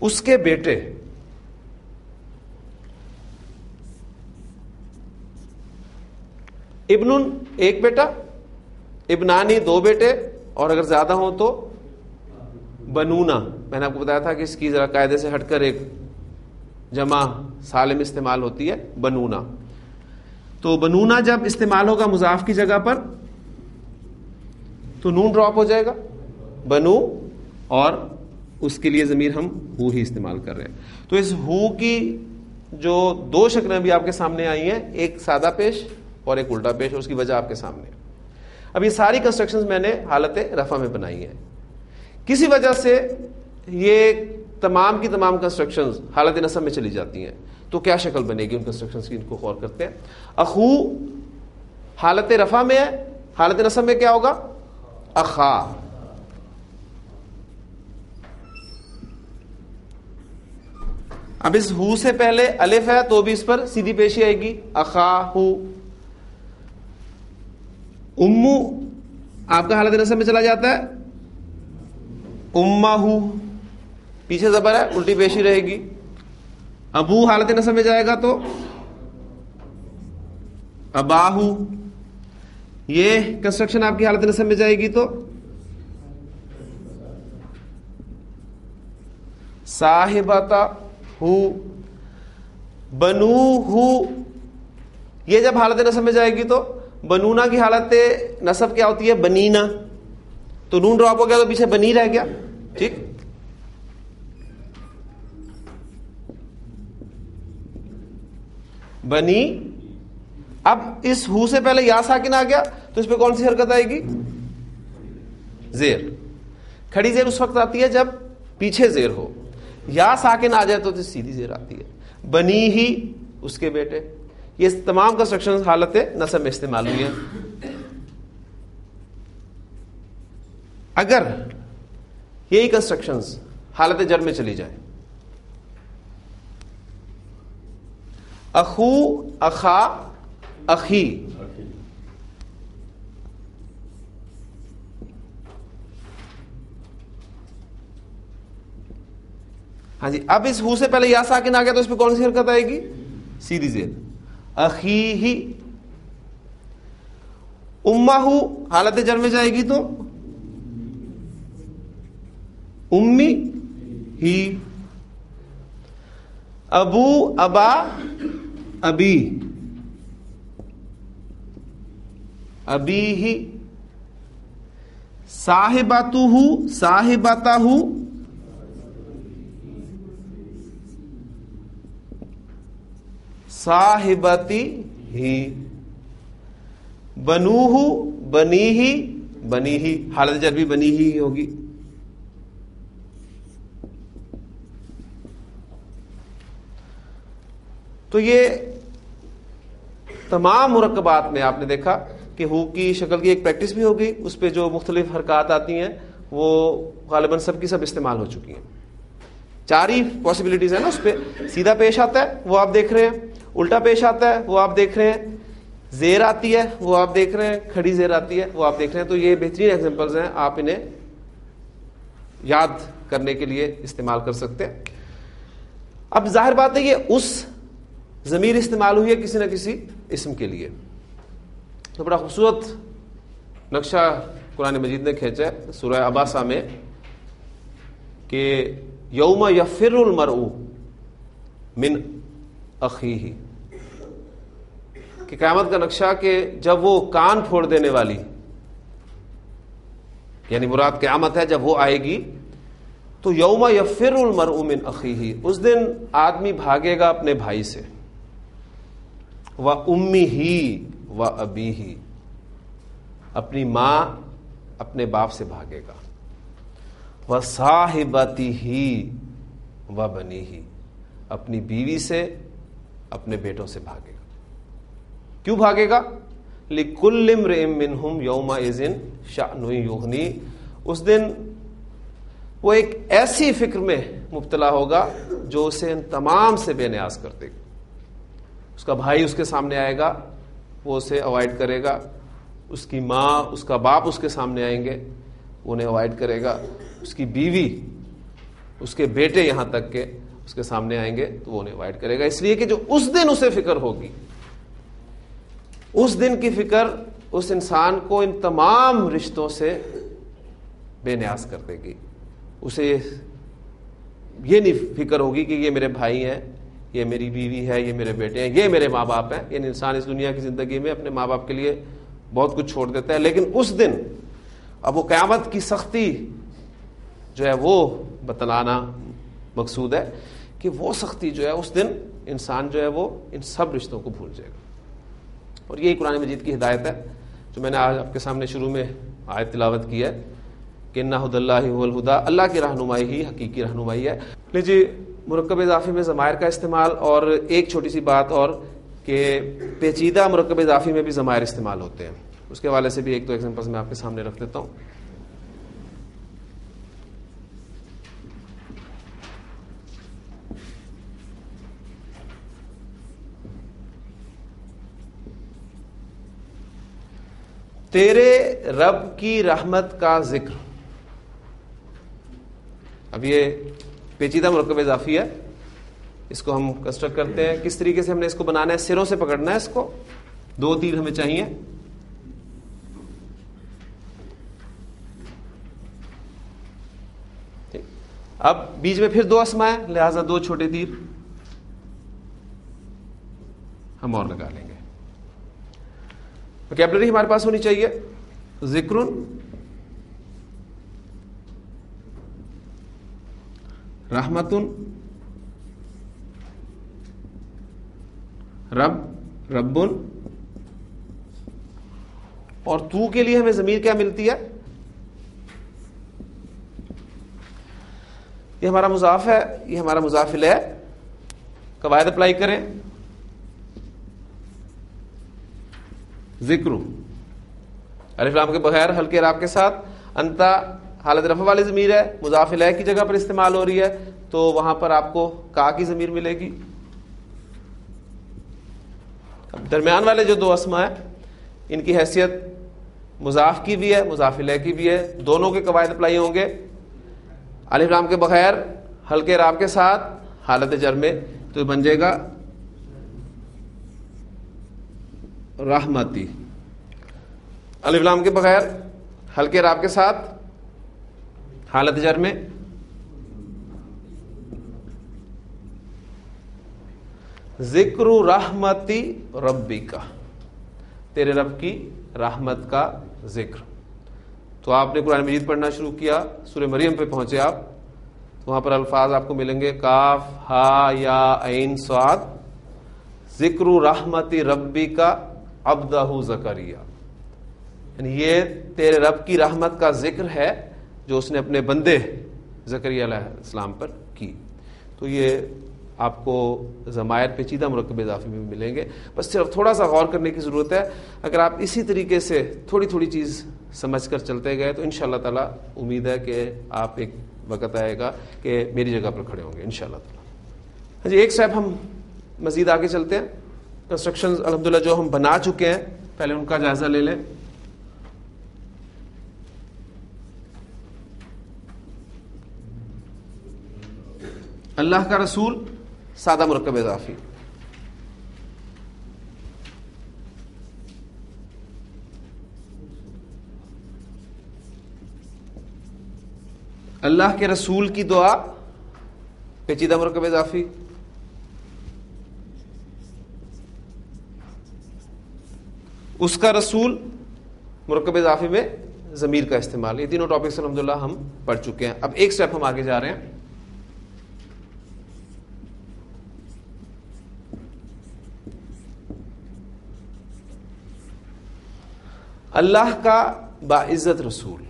اس کے بیٹے، ابن ایک بیٹا، ابنانی دو بیٹے، اور اگر زیادہ ہوں تو بنونا. میں نے آپ کو بتایا تھا کہ اس کی ذرا قاعدے سے ہٹ کر ایک جمع سالم استعمال ہوتی ہے، بنونا. تو بنونا جب استعمال ہوگا مضاف کی جگہ پر تو نون ڈراپ ہو جائے گا، بنو، اور اس کے لیے ضمیر ہم ہو ہی استعمال کر رہے ہیں. تو اس ہو کی جو دو شکلیں بھی آپ کے سامنے آئی ہیں، ایک سادہ پیش اور ایک الٹا پیش، اور اس کی وجہ آپ کے سامنے. اب یہ ساری کنسٹرکشنز میں نے حالت رفع میں بنائی ہیں. کسی وجہ سے یہ تمام کی تمام کنسٹرکشنز حالت نصب میں چلی جاتی ہیں، تو کیا شکل بنے گی ان کنسٹرکشنز کی، ان کو غور کرتے ہیں. اخو حالت رفع میں ہے، حالت نصب میں کیا ہوگا؟ اخا. اب اس ہو سے پہلے الف ہے تو بھی اس پر سیدھی پیشی آئے گی، اخاہو. امو آپ کا حالت نصب میں چلا جاتا ہے، امہو، پیچھے زبر ہے الٹی پیشی رہے گی. ابو حالت نصب میں جائے گا تو اباہو. یہ کنسٹرکشن آپ کی حالت نصب میں جائے گی تو صاحبتا ہو. بنو ہو، یہ جب حالت نصب میں جائے گی تو بنونا کی حالت نصب کیا ہوتی ہے؟ بنینا. تو نون ڈراپ ہو گیا تو پیچھے بنی رہ گیا. ٹھیک. بنی. اب اس ہو سے پہلے یا ساکن آ گیا تو اس پہ کون سی حرکت آئے گی؟ زیر. کھڑی زیر اس وقت آتی ہے جب پیچھے زیر ہو. یا ساکن آ جائے تو سیدھی زیر آتی ہے. بنی ہی اس کے بیٹے. یہ تمام کنسٹرکشن حالت نصب میں استعمال ہوئی ہیں. اگر یہی کنسٹرکشنز حالت جر میں چلی جائیں، اخو، اخا، اخی، ہاں جی. اب اس ہو سے پہلے یا ساکن آ گیا تو اس پہ کون سی حرکت آئے گی؟ سیدھی زیر. اخی ہی. امہ ہو حالت جر میں جائے گی تو امی ہی. ابو، ابا، ابی، ابی ہی. صاحباتہ، صاحباتہ، صاحبتی ہی. بنوہ، بنی ہی، بنی ہی. حالت جر بھی بنی ہی ہوگی. تو یہ تمام مرکبات میں آپ نے دیکھا کہ ہو کی شکل کی ایک پریکٹس بھی ہوگی، اس پہ جو مختلف حرکات آتی ہیں وہ غالباً سب کی سب استعمال ہو چکی ہیں. چار ہی پاسبلٹیز ہیں نا. اس پہ سیدھا پیش آتا ہے وہ آپ دیکھ رہے ہیں، الٹا پیش آتا ہے وہ آپ دیکھ رہے ہیں، زیر آتی ہے وہ آپ دیکھ رہے ہیں، کھڑی زیر آتی ہے وہ آپ دیکھ رہے ہیں. تو یہ بہترین ایگزامپلز ہیں، آپ انہیں یاد کرنے کے لیے استعمال کر سکتے ہیں. اب ظاہر بات ہے یہ اس ضمیر استعمال ہوئی ہے کسی نہ کسی اسم کے لیے. تو بڑا خوبصورت نقشہ قرآن مجید نے کھینچا ہے سورہ عباسہ میں کہ یوم یفر المرء من اخیہ، کہ قیامت کا نقشہ کہ جب وہ کان پھوڑ دینے والی، یعنی مراد قیامت ہے جب وہ آئے گی، تو یوم یفر المرء من اخیہ، اس دن آدمی بھاگے گا اپنے بھائی سے، وَأُمِّهِ وَأَبِيهِ، اپنی ماں اپنے باپ سے بھاگے گا، وَصَاحِبَتِهِ وَبَنِيهِ، اپنی بیوی سے اپنے بیٹوں سے بھاگے گا. کیوں بھاگے گا؟ لِكُلِّ امْرِئٍ مِّنْهُمْ يَوْمَئِذٍ شَأْنٌ يُغْنِيهِ، اس دن وہ ایک ایسی فکر میں مبتلا ہوگا جو اسے ان تمام سے بے نیاز کر دے گا. اس کا بھائی اس کے سامنے آئے گا، وہ اسے اوائڈ کرے گا. اس کی ماں، اس کا باپ اس کے سامنے آئیں گے، وہ انہیں اوائڈ کرے گا. اس کی بیوی اس کے بیٹے یہاں تک کہ اس کے سامنے آئیں گے تو وہ انہیں اوائڈ کرے گا، اس لیے کہ جو اس دن اسے فکر ہوگی، اس دن کی فکر اس انسان کو ان تمام رشتوں سے بے نیاز کر دے گی. اسے یہ نہیں فکر ہوگی کہ یہ میرے بھائی ہیں، یہ میری بیوی ہے، یہ میرے بیٹے ہیں، یہ میرے ماں باپ ہیں. یعنی انسان اس دنیا کی زندگی میں اپنے ماں باپ کے لیے بہت کچھ چھوڑ دیتا ہے، لیکن اس دن اب وہ قیامت کی سختی جو ہے وہ بتلانا مقصود ہے کہ وہ سختی جو ہے اس دن انسان جو ہے وہ ان سب رشتوں کو بھول جائے گا. اور یہی قرآن مجید کی ہدایت ہے جو میں نے آج آپ کے سامنے شروع میں آیت تلاوت کی ہے کہ اِنَّ هُدَى اللَّهِ هُوَ الْهُدَى، اللہ کی رہنمائی ہی حقیقی رہنمائی ہے. لیجیے مرکب اضافی میں ضمائر کا استعمال، اور ایک چھوٹی سی بات اور کہ پیچیدہ مرکب اضافی میں بھی ضمائر استعمال ہوتے ہیں، اس کے حوالے سے بھی ایک دو ایگزامپلز میں آپ کے سامنے رکھ دیتا ہوں. تیرے رب کی رحمت کا ذکر. اب یہ پیچیدہ مرکب اضافی ہے، اس کو ہم کنسٹرکٹ کرتے ہیں. کس طریقے سے ہم نے اس کو بنانا ہے؟ سروں سے پکڑنا ہے اس کو، دو تیر ہمیں چاہیے. اب بیچ میں پھر دو اسماء ہیں، لہذا دو چھوٹے تیر ہم اور لگا لیں گے. وکیبلری ہمارے پاس ہونی چاہیے. ذکر، رحمت، رب، رب، اور تو کے لیے ہمیں ضمیر کیا ملتی ہے؟ یہ ہمارا مضاف ہے، یہ ہمارا مضاف الیہ. قواعد اپلائی کریں. ذکر الف لام کے بغیر ہلکے اعراب کے ساتھ، انتا حالت رفع والی ضمیر ہے، مضاف الیہ کی جگہ پر استعمال ہو رہی ہے، تو وہاں پر آپ کو کا کی ضمیر ملے گی. اب درمیان والے جو دو اسماء ہیں ان کی حیثیت مضاف کی بھی ہے، مضاف الیہ کی بھی ہے. دونوں کے قواعد اپلائی ہوں گے. الف لام کے بغیر ہلکے اعراب کے ساتھ حالت جر میں، تو بن جائے گا رحمتی. الف لام کے بغیر ہلکے اعراب کے ساتھ حالت جر میں ذکر رحمتی ربی کا، تیرے رب کی رحمت کا ذکر. تو آپ نے قرآن مجید پڑھنا شروع کیا، سورہ مریم پہ پہنچے آپ، تو وہاں پر الفاظ آپ کو ملیں گے کاف ہا یا عین صاد. ذکر رحمتی ربی کا عبدہ زکریا، یعنی یہ تیرے رب کی رحمت کا ذکر ہے جو اس نے اپنے بندے زکریا علیہ السلام پر کی. تو یہ آپ کو ضمائر پیچیدہ مرکب اضافی میں ملیں گے. بس صرف تھوڑا سا غور کرنے کی ضرورت ہے. اگر آپ اسی طریقے سے تھوڑی تھوڑی چیز سمجھ کر چلتے گئے تو انشاءاللہ تعالی امید ہے کہ آپ ایک وقت آئے گا کہ میری جگہ پر کھڑے ہوں گے انشاءاللہ تعالی. ایک اسٹیپ ہم مزید آگے چلتے ہیں. کنسٹرکشنز الحمدللہ جو ہم بنا چکے ہیں پہلے ان کا جائزہ لے لیں. اللہ کا رسول سادہ مرکب اضافی. اللہ کے رسول کی دعا پیچیدہ مرکب اضافی. اس کا رسول مرکب اضافی میں ضمیر کا استعمال. یہ تینوں ٹاپکس الحمدللہ ہم پڑھ چکے ہیں. اب ایک سٹیپ ہم آگے جا رہے ہیں. اللہ کا باعزت رسول.